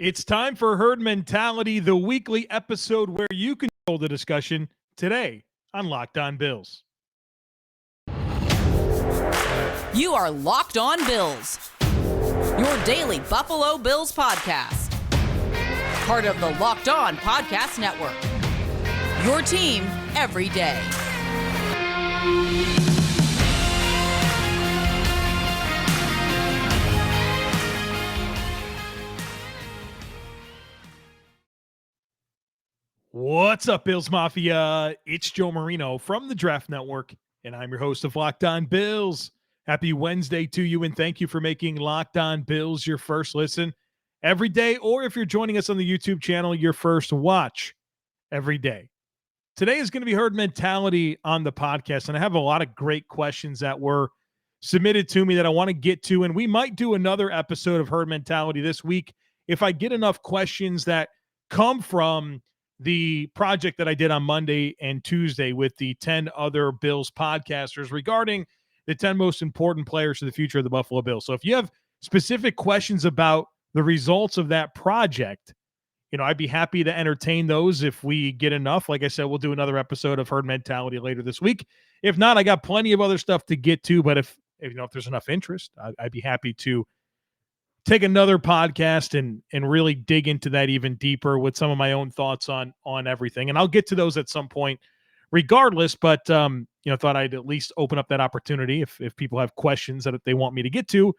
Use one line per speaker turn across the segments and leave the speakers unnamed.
It's time for Herd Mentality, the weekly episode where you control the discussion today on Locked On Bills.
You are Locked On Bills, your daily Buffalo Bills podcast. Part of the Locked On Podcast Network, your team every day.
What's up, Bills Mafia? It's Joe Marino from the Draft Network, and I'm your host of Locked On Bills. Happy Wednesday to you, and thank you for making Locked On Bills your first listen every day, or if you're joining us on the YouTube channel, your first watch every day. Today is going to be Herd Mentality on the podcast, and I have a lot of great questions that were submitted to me that I want to get to, and we might do another episode of Herd Mentality this week if I get enough questions that come from the project that I did on Monday and Tuesday with the 10 other Bills podcasters regarding the 10 most important players for the future of the Buffalo Bills. So if you have specific questions about the results of that project, I'd be happy to entertain those if we get enough. Like I said, we'll do another episode of Herd Mentality later this week. If not, I got plenty of other stuff to get to, but if there's enough interest, I'd be happy to take another podcast and really dig into that even deeper with some of my own thoughts on everything. And I'll get to those at some point regardless, but thought I'd at least open up that opportunity if people have questions that they want me to get to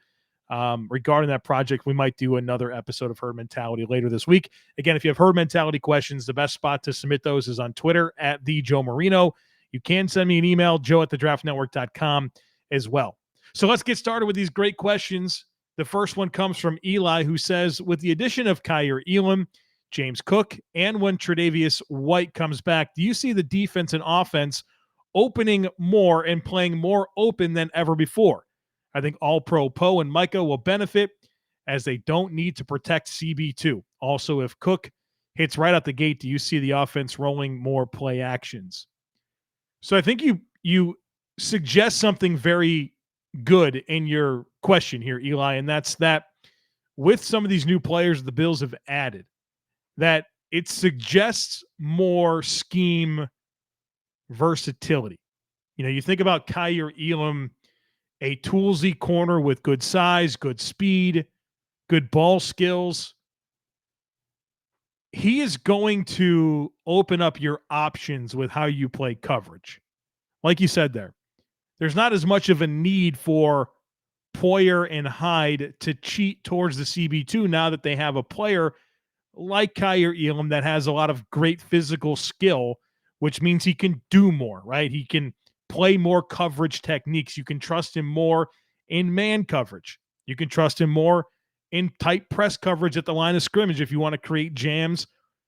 regarding that project. We might do another episode of Herd Mentality later this week. Again, if you have Herd Mentality questions, the best spot to submit those is on Twitter at the Joe Marino. You can send me an email, joe@thedraftnetwork.com as well. So let's get started with these great questions. The first one comes from Eli, who says, with the addition of Kaiir Elam, James Cook, and when Tre'Davious White comes back, do you see the defense and offense opening more and playing more open than ever before? I think All-Pro Poe and Micah will benefit as they don't need to protect CB2. Also, if Cook hits right out the gate, do you see the offense rolling more play actions? So I think you suggest something very good in your question here, Eli, and that's that with some of these new players the Bills have added, that it suggests more scheme versatility. You think about Kaiir Elam, a toolsy corner with good size, good speed, good ball skills. He is going to open up your options with how you play coverage. Like you said there's not as much of a need for Poyer and Hyde to cheat towards the CB2 now that they have a player like Kaiir Elam that has a lot of great physical skill, which means he can do more, right? He can play more coverage techniques. You can trust him more in man coverage. You can trust him more in tight press coverage at the line of scrimmage if you want to create jams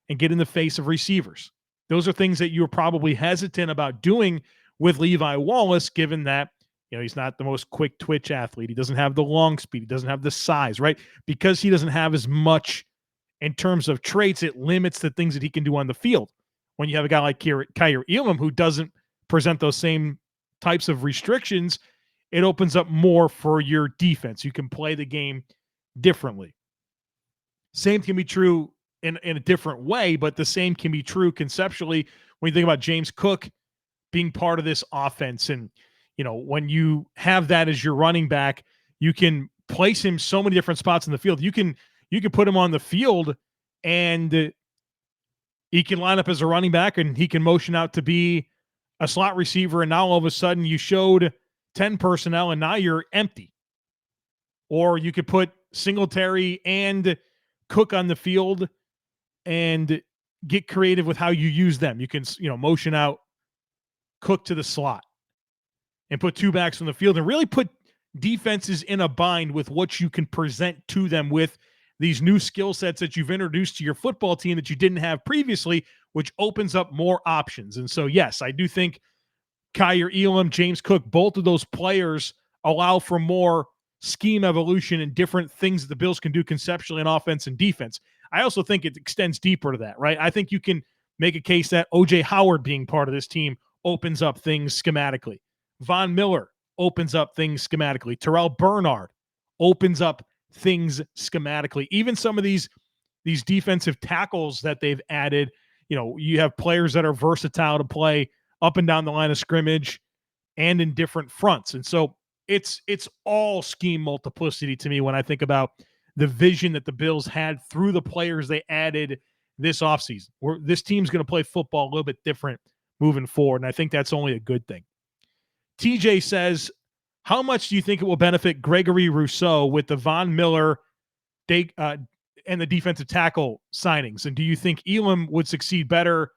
and get in the face of receivers. Those are things that you're probably hesitant about doing with Levi Wallace, given that he's not the most quick twitch athlete. He doesn't have the long speed. He doesn't have the size, right? Because he doesn't have as much in terms of traits, it limits the things that he can do on the field. When you have a guy like Kaiir Elam who doesn't present those same types of restrictions, it opens up more for your defense. You can play the game differently. Same can be true in a different way, but the same can be true conceptually when you think about James Cook being part of this offense. And, when you have that as your running back, you can place him so many different spots in the field. You can put him on the field and he can line up as a running back and he can motion out to be a slot receiver. And now all of a sudden you showed 10 personnel and now you're empty. Or you could put Singletary and Cook on the field and get creative with how you use them. You can, motion out Cook to the slot and put two backs on the field and really put defenses in a bind with what you can present to them with these new skill sets that you've introduced to your football team that you didn't have previously, which opens up more options. And so, yes, I do think Kaiir Elam, James Cook, both of those players allow for more scheme evolution and different things that the Bills can do conceptually in offense and defense. I also think it extends deeper to that, right? I think you can make a case that O.J. Howard being part of this team opens up things schematically. Von Miller opens up things schematically. Terrel Bernard opens up things schematically. Even some of these these defensive tackles that they've added. You have players that are versatile to play up and down the line of scrimmage and in different fronts. And so it's all scheme multiplicity to me when I think about the vision that the Bills had through the players they added this offseason. This team's going to play football a little bit different moving forward, and I think that's only a good thing. TJ says, how much do you think it will benefit Gregory Rousseau with the Von Miller and the defensive tackle signings? And do you think Elam would succeed better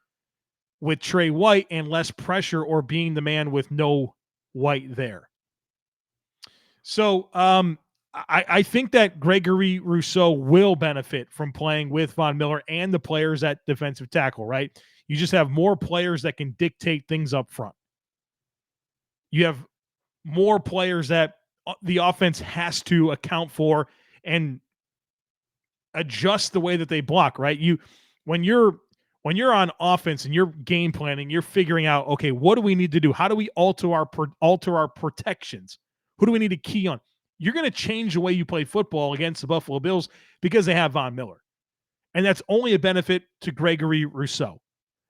with Trey White and less pressure, or being the man with no White there? So I think that Gregory Rousseau will benefit from playing with Von Miller and the players at defensive tackle, right? You just have more players that can dictate things up front. You have more players that the offense has to account for and adjust the way that they block, right? When you're on offense and you're game planning, you're figuring out, okay, what do we need to do? How do we alter our protections? Who do we need to key on? You're going to change the way you play football against the Buffalo Bills because they have Von Miller. And that's only a benefit to Gregory Rousseau.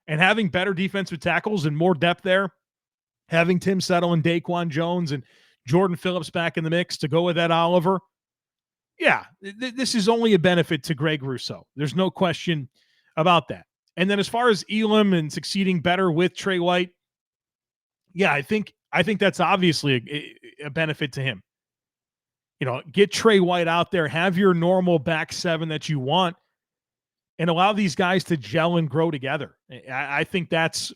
And having better defensive tackles and more depth there, having Tim Settle and Daquan Jones and Jordan Phillips back in the mix to go with Ed Oliver, yeah, this is only a benefit to Greg Rousseau. There's no question about that. And then as far as Elam and succeeding better with Trey White, yeah, I think that's obviously a benefit to him. Get Trey White out there, have your normal back seven that you want, and allow these guys to gel and grow together. I think that's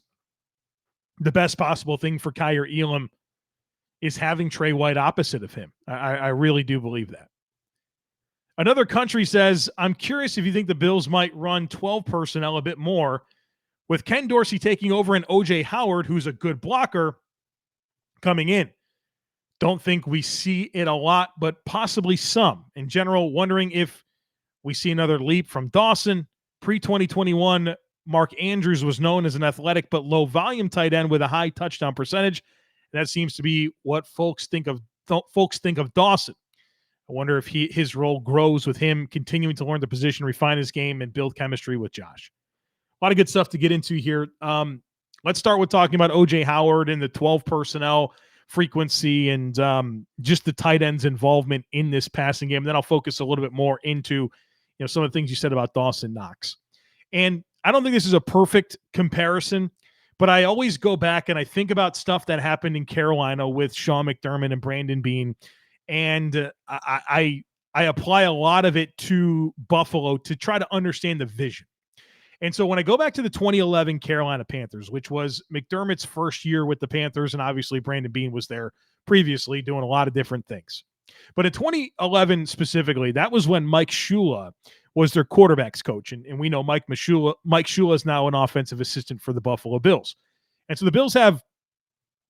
the best possible thing for Kaiir Elam, is having Trey White opposite of him. I really do believe that. Another country says, I'm curious if you think the Bills might run 12 personnel a bit more with Ken Dorsey taking over and O.J. Howard, who's a good blocker, coming in. Don't think we see it a lot, but possibly some. In general, wondering if we see another leap from Dawson. Pre-2021, Mark Andrews was known as an athletic but low-volume tight end with a high touchdown percentage. That seems to be what folks think of Dawson. I wonder if his role grows with him continuing to learn the position, refine his game, and build chemistry with Josh. A lot of good stuff to get into here. Let's start with talking about O.J. Howard and the 12 personnel frequency and just the tight end's involvement in this passing game. And then I'll focus a little bit more into some of the things you said about Dawson Knox. And I don't think this is a perfect comparison, but I always go back and I think about stuff that happened in Carolina with Sean McDermott and Brandon Beane. And I apply a lot of it to Buffalo to try to understand the vision. And so when I go back to the 2011 Carolina Panthers, which was McDermott's first year with the Panthers, and obviously Brandon Beane was there previously doing a lot of different things. But in 2011 specifically, that was when Mike Shula was their quarterback's coach. And we know Mike Shula is now an offensive assistant for the Buffalo Bills. And so the Bills have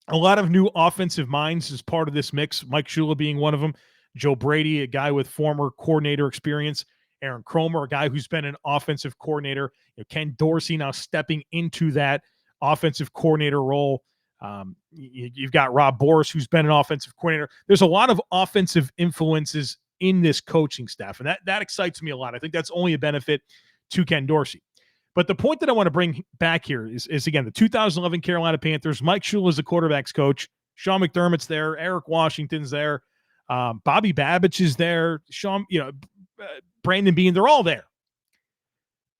a lot of new offensive minds as part of this mix, Mike Shula being one of them. Joe Brady, a guy with former coordinator experience. Aaron Cromer, a guy who's been an offensive coordinator. Ken Dorsey now stepping into that offensive coordinator role. You've got Rob Boris, who's been an offensive coordinator. There's a lot of offensive influences in this coaching staff, and that excites me a lot. I think that's only a benefit to Ken Dorsey. But the point that I want to bring back here is again, the 2011 Carolina Panthers. Mike Shula is the quarterback's coach. Sean McDermott's there. Eric Washington's there. Bobby Babich is there. Brandon Beane, they're all there.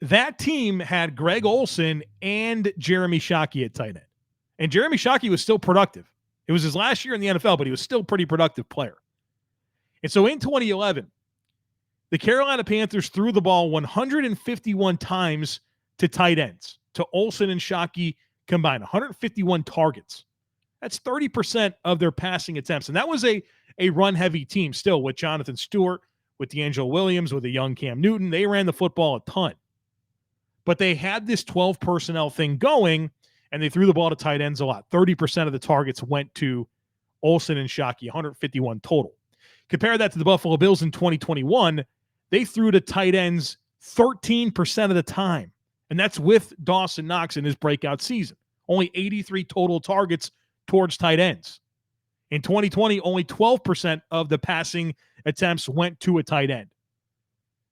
That team had Greg Olsen and Jeremy Shockey at tight end. And Jeremy Shockey was still productive. It was his last year in the NFL, but he was still a pretty productive player. And so in 2011, the Carolina Panthers threw the ball 151 times to tight ends, to Olsen and Shockey combined, 151 targets. That's 30% of their passing attempts. And that was a run-heavy team still with Jonathan Stewart, with D'Angelo Williams, with a young Cam Newton. They ran the football a ton. But they had this 12 personnel thing going, and they threw the ball to tight ends a lot. 30% of the targets went to Olsen and Shockey, 151 total. Compare that to the Buffalo Bills in 2021. They threw to tight ends 13% of the time. And that's with Dawson Knox in his breakout season. Only 83 total targets towards tight ends. In 2020, only 12% of the passing attempts went to a tight end.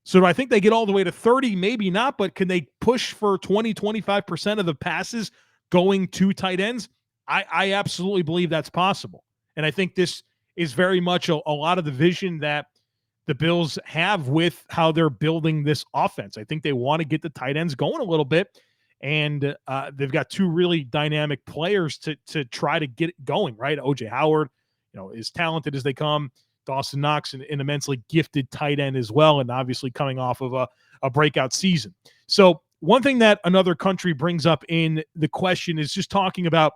So do I think they get all the way to 30? Maybe not, but can they push for 20, 25% of the passes going to tight ends? I absolutely believe that's possible. And I think this is very much a lot of the vision that the Bills have with how they're building this offense. I think they want to get the tight ends going a little bit, and they've got two really dynamic players to try to get it going, right? O.J. Howard, as talented as they come. Dawson Knox, an immensely gifted tight end as well, and obviously coming off of a breakout season. So one thing that another country brings up in the question is just talking about,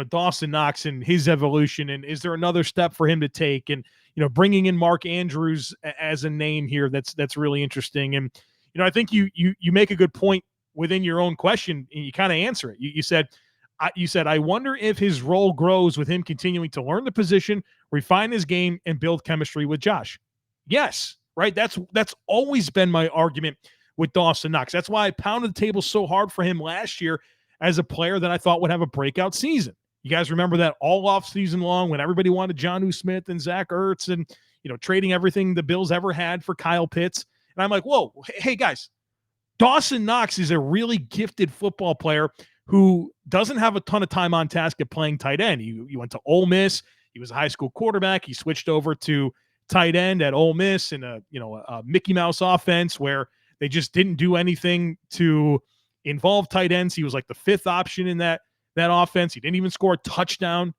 Dawson Knox and his evolution, and is there another step for him to take? And, bringing in Mark Andrews as a name here, that's really interesting. And, I think you make a good point within your own question, and you kind of answer it. You said, I wonder if his role grows with him continuing to learn the position, refine his game, and build chemistry with Josh. Yes, right? That's always been my argument with Dawson Knox. That's why I pounded the table so hard for him last year as a player that I thought would have a breakout season. You guys remember that all off season long when everybody wanted Jonnu Smith and Zach Ertz and, trading everything the Bills ever had for Kyle Pitts. And I'm like, whoa, hey guys, Dawson Knox is a really gifted football player who doesn't have a ton of time on task at playing tight end. He went to Ole Miss. He was a high school quarterback. He switched over to tight end at Ole Miss in a Mickey Mouse offense where they just didn't do anything to involve tight ends. He was like the fifth option in that offense. He didn't even score a touchdown.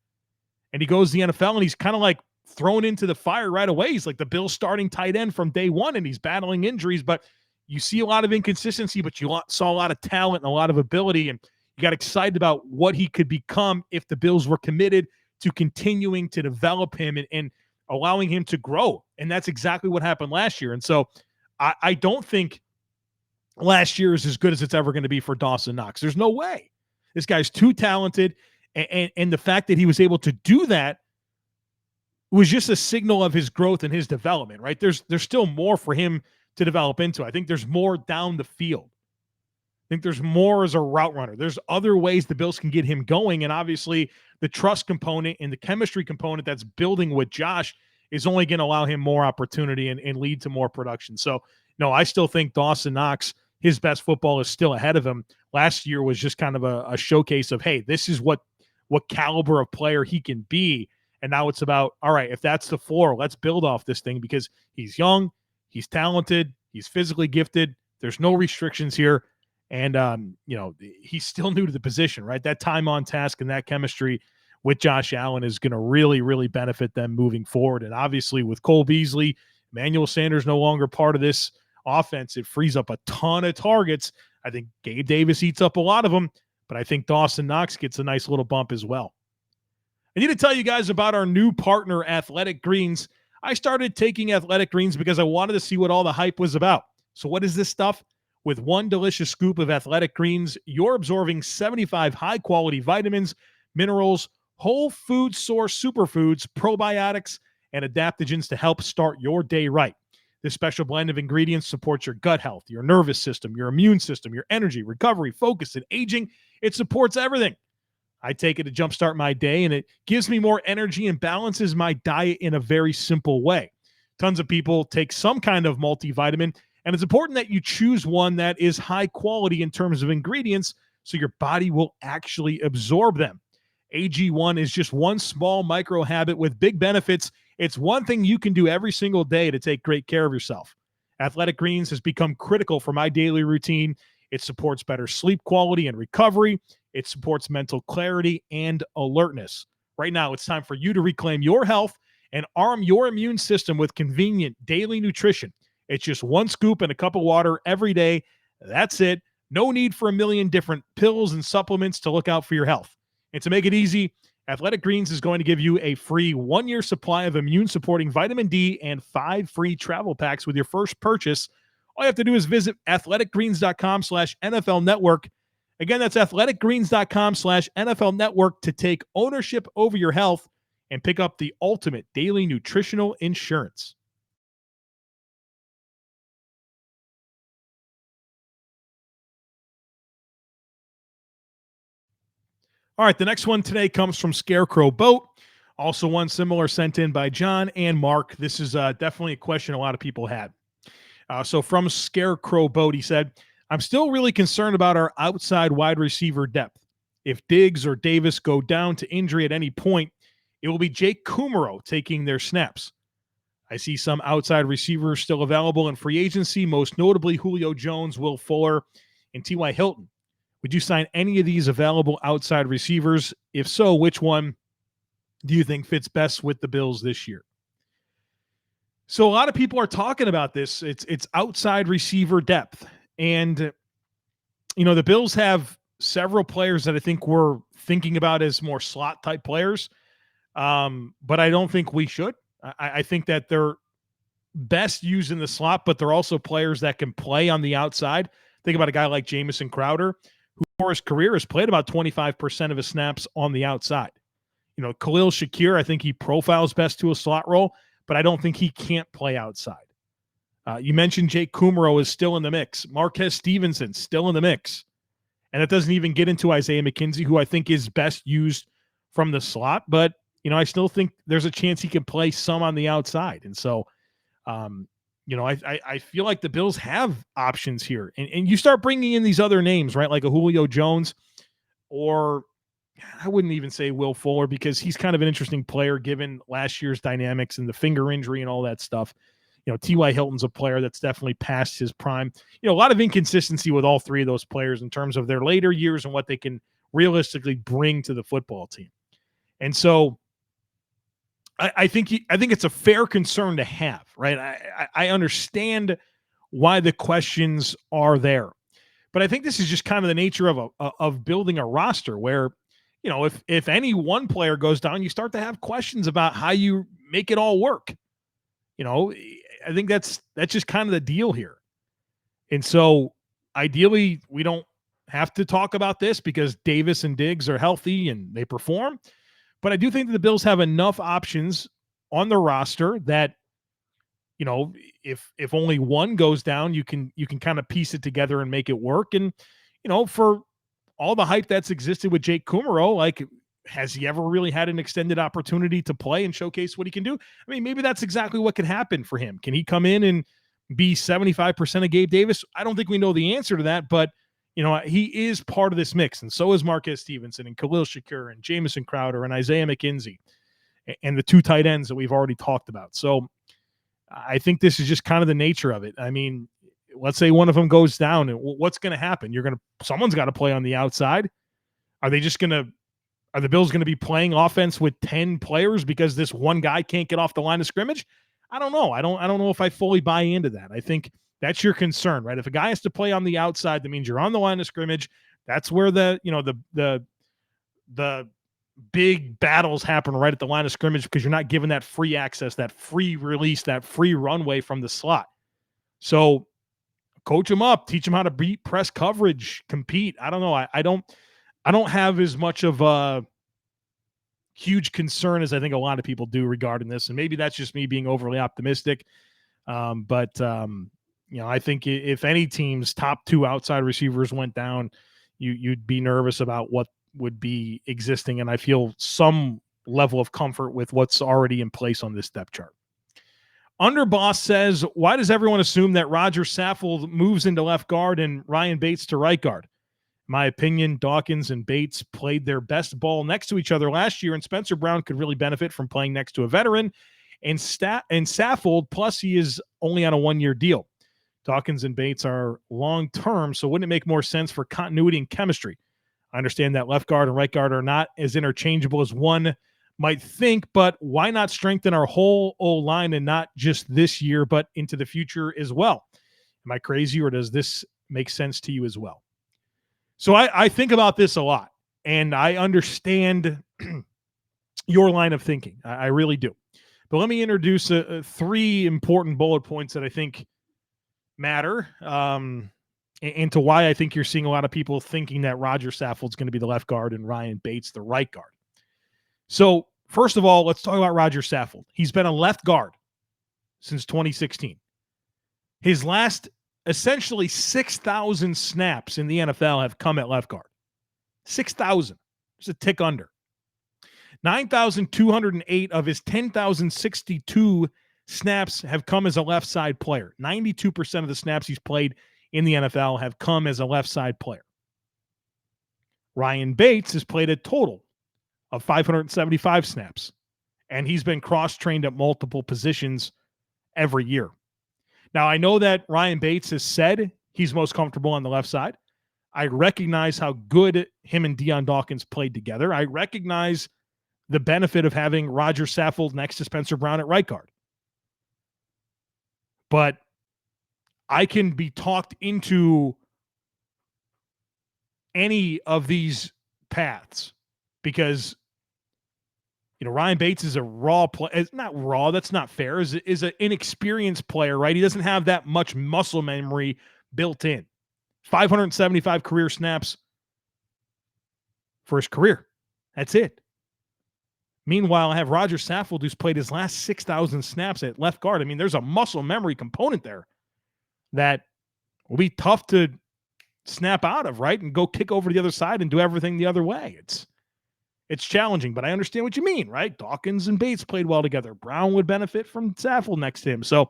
And he goes to the NFL and he's kind of like thrown into the fire right away. He's like the Bills starting tight end from day one, and he's battling injuries, but you see a lot of inconsistency, but you saw a lot of talent and a lot of ability, and you got excited about what he could become if the Bills were committed to continuing to develop him and allowing him to grow. And that's exactly what happened last year. And so I don't think last year is as good as it's ever going to be for Dawson Knox. There's no way. This guy's too talented, and the fact that he was able to do that was just a signal of his growth and his development, right? There's still more for him to develop into. I think there's more down the field. I think there's more as a route runner. There's other ways the Bills can get him going, and obviously the trust component and the chemistry component that's building with Josh is only going to allow him more opportunity and lead to more production. So, no, I still think Dawson Knox, his best football is still ahead of him. Last year was just kind of a showcase of, hey, this is what caliber of player he can be. And now it's about, all right, if that's the floor, let's build off this thing because he's young, he's talented, he's physically gifted. There's no restrictions here. And, he's still new to the position, right? That time on task and that chemistry with Josh Allen is going to really, really benefit them moving forward. And obviously with Cole Beasley, Emmanuel Sanders no longer part of this offense, it frees up a ton of targets. I think Gabe Davis eats up a lot of them, but I think Dawson Knox gets a nice little bump as well. I need to tell you guys about our new partner, Athletic Greens. I started taking Athletic Greens because I wanted to see what all the hype was about. So what is this stuff? With one delicious scoop of Athletic Greens, you're absorbing 75 high-quality vitamins, minerals, whole food source superfoods, probiotics, and adaptogens to help start your day right. This special blend of ingredients supports your gut health, your nervous system, your immune system, your energy, recovery, focus, and aging. It supports everything. I take it to jumpstart my day, and it gives me more energy and balances my diet in a very simple way. Tons of people take some kind of multivitamin, and it's important that you choose one that is high quality in terms of ingredients so your body will actually absorb them. AG1 is just one small micro habit with big benefits. It's one thing you can do every single day to take great care of yourself. Athletic Greens has become critical for my daily routine. It supports better sleep quality and recovery. It supports mental clarity and alertness. Right now, it's time for you to reclaim your health and arm your immune system with convenient daily nutrition. It's just one scoop and a cup of water every day. That's it. No need for a million different pills and supplements to look out for your health. And to make it easy, Athletic Greens is going to give you a free 1-year supply of immune-supporting vitamin D and 5 free travel packs with your first purchase. All you have to do is visit athleticgreens.com/NFL Network. Again, that's athleticgreens.com/NFL Network to take ownership over your health and pick up the ultimate daily nutritional insurance. All right, the next one today comes from Scarecrow Boat. Also one similar sent in by John and Mark. This is definitely a question a lot of people had. So from Scarecrow Boat, he said, I'm still really concerned about our outside wide receiver depth. If Diggs or Davis go down to injury at any point, it will be Jake Kumaro taking their snaps. I see some outside receivers still available in free agency, most notably Julio Jones, Will Fuller, and T.Y. Hilton. Would you sign any of these available outside receivers? If so, which one do you think fits best with the Bills this year? So a lot of people are talking about this. It's outside receiver depth. And, the Bills have several players that I think we're thinking about as more slot type players. But I don't think we should. I think that they're best used in the slot, but they're also players that can play on the outside. Think about a guy like Jamison Crowder, who for his career has played about 25% of his snaps on the outside. Khalil Shakir, I think he profiles best to a slot role, but I don't think he can't play outside. You mentioned Jake Kumaro is still in the mix. Marquez Stevenson still in the mix. And it doesn't even get into Isaiah McKenzie, who I think is best used from the slot. But, I still think there's a chance he can play some on the outside. And so, I feel like the Bills have options here. And you start bringing in these other names, right? Like a Julio Jones, or I wouldn't even say Will Fuller, because he's kind of an interesting player given last year's dynamics and the finger injury and all that stuff. T.Y. Hilton's a player that's definitely past his prime. A lot of inconsistency with all three of those players in terms of their later years and what they can realistically bring to the football team. And so I think it's a fair concern to have, right? I understand why the questions are there, but I think this is just kind of the nature of building a roster where, if any one player goes down, you start to have questions about how you make it all work. I think that's just kind of the deal here. And so ideally we don't have to talk about this because Davis and Diggs are healthy and they perform. But I do think that the Bills have enough options on the roster that, if only one goes down, you can kind of piece it together and make it work. And, for all the hype that's existed with Jake Kumaro, like, has he ever really had an extended opportunity to play and showcase what he can do? I mean, maybe that's exactly what could happen for him. Can he come in and be 75% of Gabe Davis? I don't think we know the answer to that, but he is part of this mix, and so is Marquez Stevenson and Khalil Shakir and Jamison Crowder and Isaiah McKenzie and the two tight ends that we've already talked about. So I think this is just kind of the nature of it. I mean, let's say one of them goes down, and what's going to happen? Someone's got to play on the outside. Are the Bills going to be playing offense with 10 players because this one guy can't get off the line of scrimmage? I don't know. I don't know if I fully buy into that. I think that's your concern, right? If a guy has to play on the outside, that means you're on the line of scrimmage. That's where the big battles happen, right at the line of scrimmage, because you're not given that free access, that free release, that free runway from the slot. So coach them up, teach them how to beat press coverage, compete. I don't know. I don't have as much of a huge concern as I think a lot of people do regarding this. And maybe that's just me being overly optimistic. I think if any team's top two outside receivers went down, you'd be nervous about what would be existing. And I feel some level of comfort with what's already in place on this depth chart. Underboss says, why does everyone assume that Rodger Saffold moves into left guard and Ryan Bates to right guard? In my opinion, Dawkins and Bates played their best ball next to each other last year, and Spencer Brown could really benefit from playing next to a veteran. And Saffold, plus he is only on a one-year deal. Dawkins and Bates are long-term, so wouldn't it make more sense for continuity and chemistry? I understand that left guard and right guard are not as interchangeable as one might think, but why not strengthen our whole O-line and not just this year, but into the future as well? Am I crazy, or does this make sense to you as well? So I think about this a lot, and I understand your line of thinking. I really do. But let me introduce three important bullet points that I think matter, and to why I think you're seeing a lot of people thinking that Rodger Saffold's going to be the left guard and Ryan Bates the right guard. So first of all, let's talk about Rodger Saffold. He's been a left guard since 2016. His last essentially 6,000 snaps in the NFL have come at left guard. 6,000. Just a tick under. 9,208 of his 10,062 snaps have come as a left side player. 92% of the snaps he's played in the NFL have come as a left side player. Ryan Bates has played a total of 575 snaps, and he's been cross-trained at multiple positions every year. Now, I know that Ryan Bates has said he's most comfortable on the left side. I recognize how good him and Dion Dawkins played together. I recognize the benefit of having Rodger Saffold next to Spencer Brown at right guard. But I can be talked into any of these paths because, Ryan Bates is a raw player. It's not raw. That's not fair. Is an inexperienced player, right? He doesn't have that much muscle memory built in. 575 career snaps for his career. That's it. Meanwhile, I have Rodger Saffold, who's played his last 6,000 snaps at left guard. I mean, there's a muscle memory component there that will be tough to snap out of, right? And go kick over to the other side and do everything the other way. It's challenging, but I understand what you mean, right? Dawkins and Bates played well together. Brown would benefit from Saffold next to him. So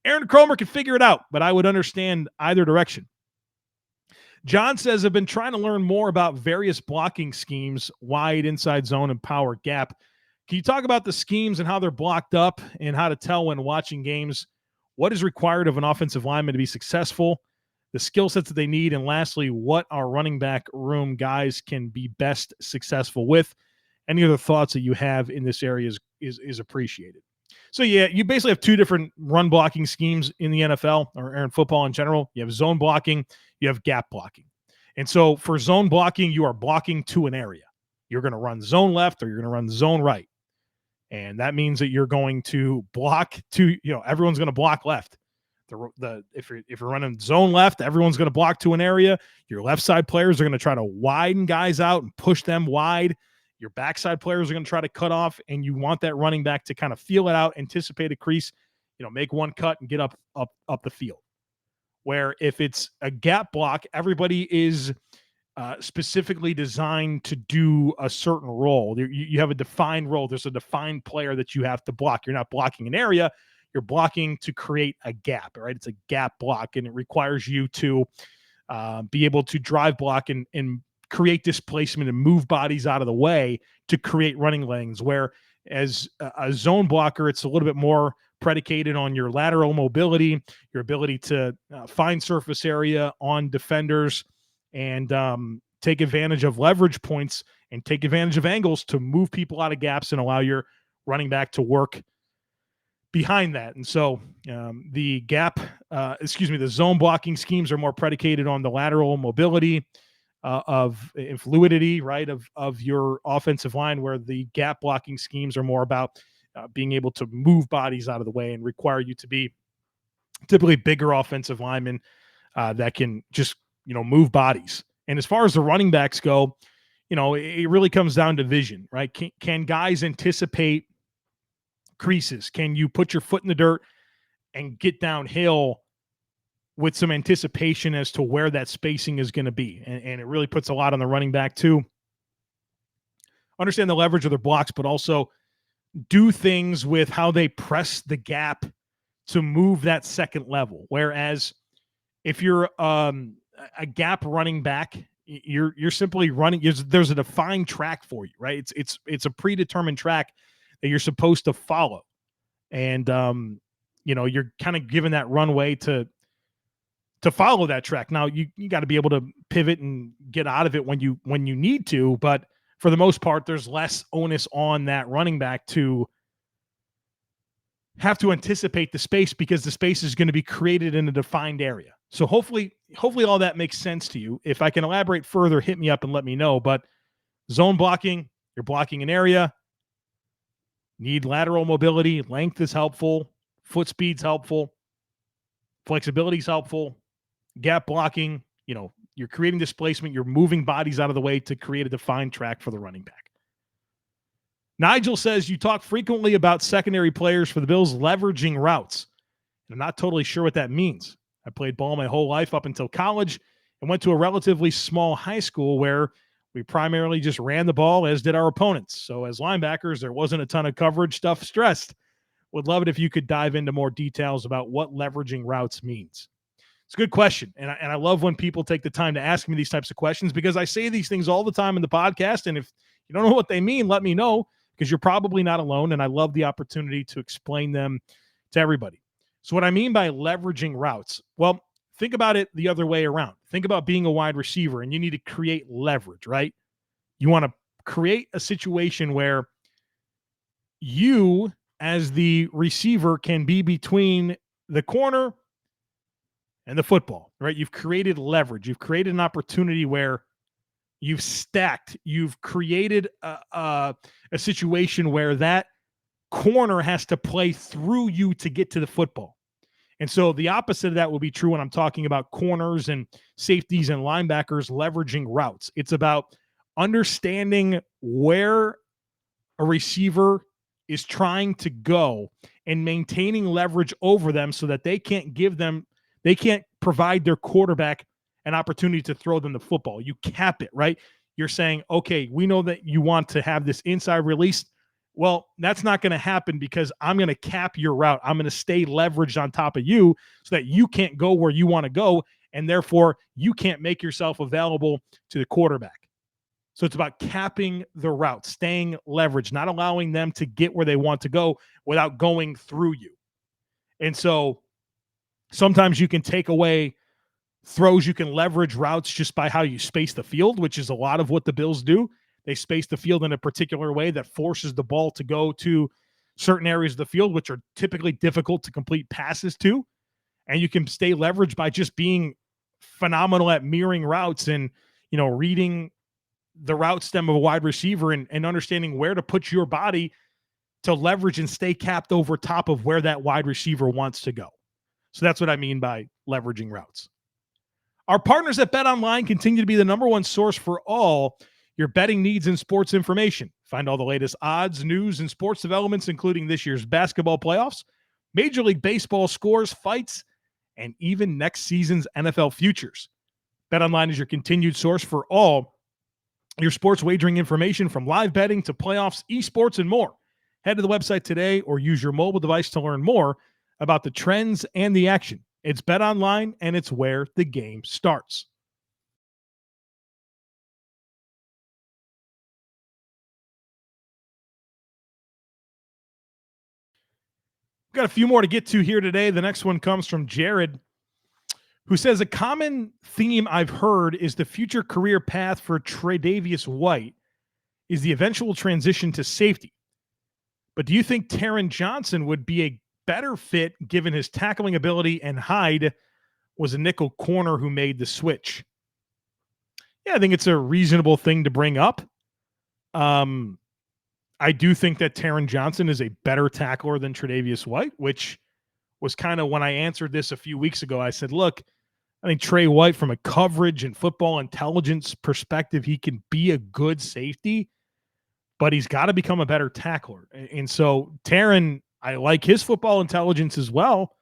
Aaron Cromer can figure it out, but I would understand either direction. John says, I've been trying to learn more about various blocking schemes, wide, inside zone, and power gap. Can you talk about the schemes and how they're blocked up and how to tell when watching games what is required of an offensive lineman to be successful, the skill sets that they need, and lastly, what our running back room guys can be best successful with? Any other thoughts that you have in this area is appreciated. So, yeah, you basically have two different run blocking schemes in the NFL or in football in general. You have zone blocking, you have gap blocking. And so for zone blocking, you are blocking to an area. You're going to run zone left or you're going to run zone right. And that means that you're going to block to, everyone's going to block left. If you're running zone left, everyone's going to block to an area. Your left side players are going to try to widen guys out and push them wide. Your backside players are going to try to cut off, and you want that running back to kind of feel it out, anticipate a crease, make one cut and get up the field. Where if it's a gap block, everybody is specifically designed to do a certain role. You have a defined role. There's a defined player that you have to block. You're not blocking an area. You're blocking to create a gap, right? It's a gap block, and it requires you to be able to drive block and create displacement and move bodies out of the way to create running lanes, where as a zone blocker, it's a little bit more predicated on your lateral mobility, your ability to find surface area on defenders and take advantage of leverage points and take advantage of angles to move people out of gaps and allow your running back to work behind that. And so the zone blocking schemes are more predicated on the lateral mobility of fluidity, right, of your offensive line, where the gap blocking schemes are more about being able to move bodies out of the way and require you to be typically bigger offensive linemen that can just, move bodies. And as far as the running backs go, it really comes down to vision, right? Can guys anticipate creases? Can you put your foot in the dirt and get downhill with some anticipation as to where that spacing is going to be? And it really puts a lot on the running back to understand the leverage of their blocks, but also do things with how they press the gap to move that second level. Whereas if you're a gap running back, you're simply running. There's a defined track for you, right? It's a predetermined track that you're supposed to follow. And, you're kind of given that runway to follow that track. Now you got to be able to pivot and get out of it when you need to, but for the most part, there's less onus on that running back to have to anticipate the space because the space is going to be created in a defined area. So hopefully all that makes sense to you. If I can elaborate further, hit me up and let me know. But zone blocking, you're blocking an area. Need lateral mobility. Length is helpful. Foot speed's helpful. Flexibility is helpful. Gap blocking, you're creating displacement. You're moving bodies out of the way to create a defined track for the running back. Nigel says, you talk frequently about secondary players for the Bills leveraging routes. I'm not totally sure what that means. I played ball my whole life up until college and went to a relatively small high school where we primarily just ran the ball, as did our opponents. So as linebackers, there wasn't a ton of coverage stuff stressed. Would love it if you could dive into more details about what leveraging routes means. It's a good question. And I love when people take the time to ask me these types of questions, because I say these things all the time in the podcast. And if you don't know what they mean, let me know, because you're probably not alone. And I love the opportunity to explain them to everybody. So what I mean by leveraging routes, well, think about it the other way around. Think about being a wide receiver and you need to create leverage, right? You want to create a situation where you, as the receiver, can be between the corner and the football, right? You've created leverage. You've created an opportunity where you've stacked. You've created a situation where that corner has to play through you to get to the football. And so the opposite of that will be true when I'm talking about corners and safeties and linebackers leveraging routes. It's about understanding where a receiver is trying to go and maintaining leverage over them so that they can't provide their quarterback an opportunity to throw them the football. You cap it, right? You're saying, okay, we know that you want to have this inside release. Well, that's not going to happen because I'm going to cap your route. I'm going to stay leveraged on top of you so that you can't go where you want to go, and therefore you can't make yourself available to the quarterback. So it's about capping the route, staying leveraged, not allowing them to get where they want to go without going through you. And so sometimes you can take away throws, you can leverage routes just by how you space the field, which is a lot of what the Bills do. They space the field in a particular way that forces the ball to go to certain areas of the field, which are typically difficult to complete passes to. And you can stay leveraged by just being phenomenal at mirroring routes and, reading the route stem of a wide receiver and understanding where to put your body to leverage and stay capped over top of where that wide receiver wants to go. So that's what I mean by leveraging routes. Our partners at BetOnline continue to be the number one source for all your betting needs and sports information. Find all the latest odds, news, and sports developments, including this year's basketball playoffs, Major League Baseball scores, fights, and even next season's NFL futures. BetOnline is your continued source for all your sports wagering information, from live betting to playoffs, esports, and more. Head to the website today or use your mobile device to learn more about the trends and the action. It's BetOnline, and it's where the game starts. Got a few more to get to here today. The next one comes from Jared, who says, a common theme I've heard is the future career path for Tre'Davious White is the eventual transition to safety. But do you think Taryn Johnson would be a better fit given his tackling ability, and Hyde was a nickel corner who made the switch? Yeah, I think it's a reasonable thing to bring up. I do think that Taryn Johnson is a better tackler than Tre'Davious White, which was kind of when I answered this a few weeks ago. I said, look, I think Trey White, from a coverage and football intelligence perspective, he can be a good safety, but he's got to become a better tackler. And so Taryn, I like his football intelligence as well,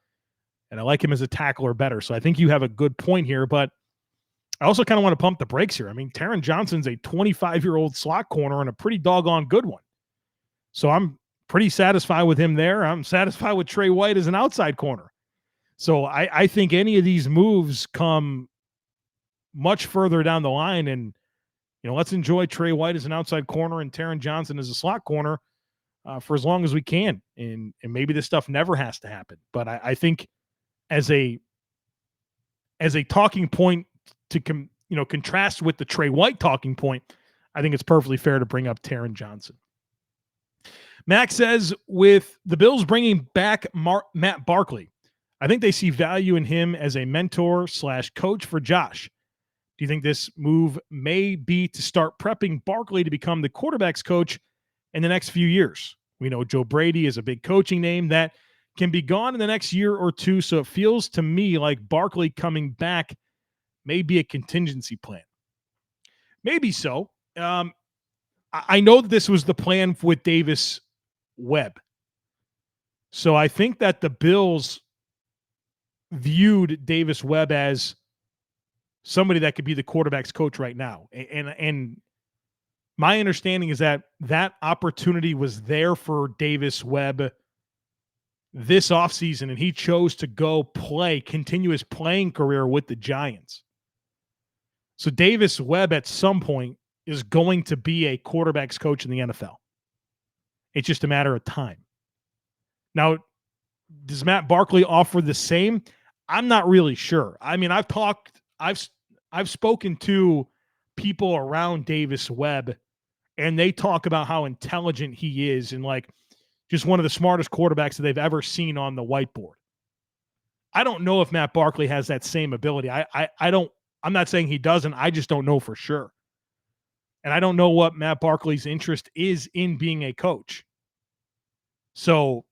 and I like him as a tackler better. So I think you have a good point here, but I also kind of want to pump the brakes here. I mean, Taryn Johnson's a 25-year-old slot corner and a pretty doggone good one. So I'm pretty satisfied with him there. I'm satisfied with Trey White as an outside corner. So I think any of these moves come much further down the line, and let's enjoy Trey White as an outside corner and Taryn Johnson as a slot corner for as long as we can. And maybe this stuff never has to happen. But I think as a talking point to contrast with the Trey White talking point, I think it's perfectly fair to bring up Taryn Johnson. Max says, with the Bills bringing back Matt Barkley, I think they see value in him as a mentor/coach for Josh. Do you think this move may be to start prepping Barkley to become the quarterback's coach in the next few years? We know Joe Brady is a big coaching name that can be gone in the next year or two, so it feels to me like Barkley coming back may be a contingency plan. Maybe so. I know that this was the plan with Davis Webb. So I think that the Bills viewed Davis Webb as somebody that could be the quarterback's coach right now. And my understanding is that opportunity was there for Davis Webb this offseason, and he chose to go continue his playing career with the Giants. So Davis Webb at some point is going to be a quarterback's coach in the NFL. It's just a matter of time. Now, does Matt Barkley offer the same? I'm not really sure. I mean, I've spoken to people around Davis Webb, and they talk about how intelligent he is and like just one of the smartest quarterbacks that they've ever seen on the whiteboard. I don't know if Matt Barkley has that same ability. I'm not saying he doesn't. I just don't know for sure. And I don't know what Matt Barkley's interest is in being a coach. So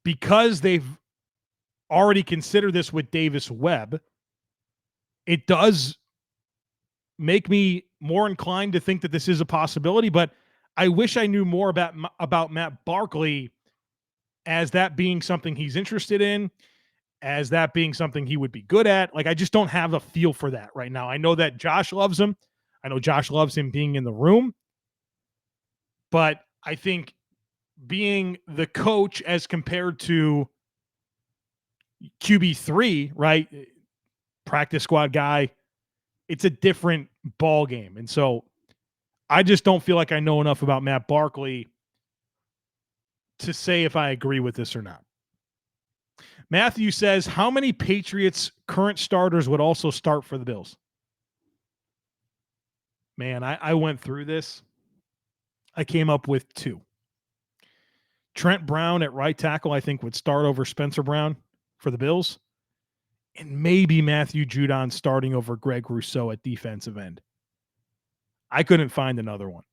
because they've already considered this with Davis Webb, it does make me more inclined to think that this is a possibility, but I wish I knew more about Matt Barkley as that being something he's interested in, as that being something he would be good at. Like, I just don't have a feel for that right now. I know that Josh loves him. I know Josh loves him being in the room, but I think being the coach as compared to QB3, right? Practice squad guy, it's a different ball game. And so I just don't feel like I know enough about Matt Barkley to say if I agree with this or not. Matthew says, how many Patriots current starters would also start for the Bills? Man, I went through this. I came up with 2. Trent Brown at right tackle, I think, would start over Spencer Brown for the Bills. And maybe Matthew Judon starting over Greg Rousseau at defensive end. I couldn't find another one.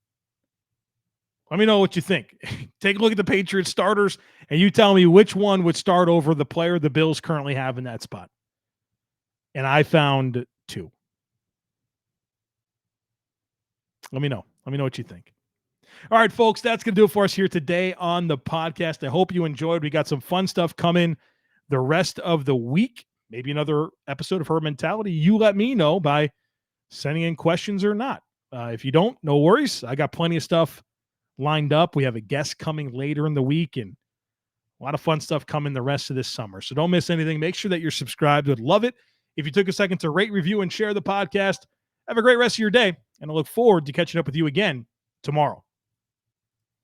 Let me know what you think. Take a look at the Patriots starters, and you tell me which one would start over the player the Bills currently have in that spot. And I found 2. Let me know. Let me know what you think. All right, folks, that's going to do it for us here today on the podcast. I hope you enjoyed. We got some fun stuff coming the rest of the week. Maybe another episode of Her Mentality. You let me know by sending in questions or not. If you don't, no worries. I got plenty of stuff lined up. We have a guest coming later in the week and a lot of fun stuff coming the rest of this summer. So don't miss anything. Make sure that you're subscribed. Would love it if you took a second to rate, review, and share the podcast. Have a great rest of your day, and I look forward to catching up with you again tomorrow.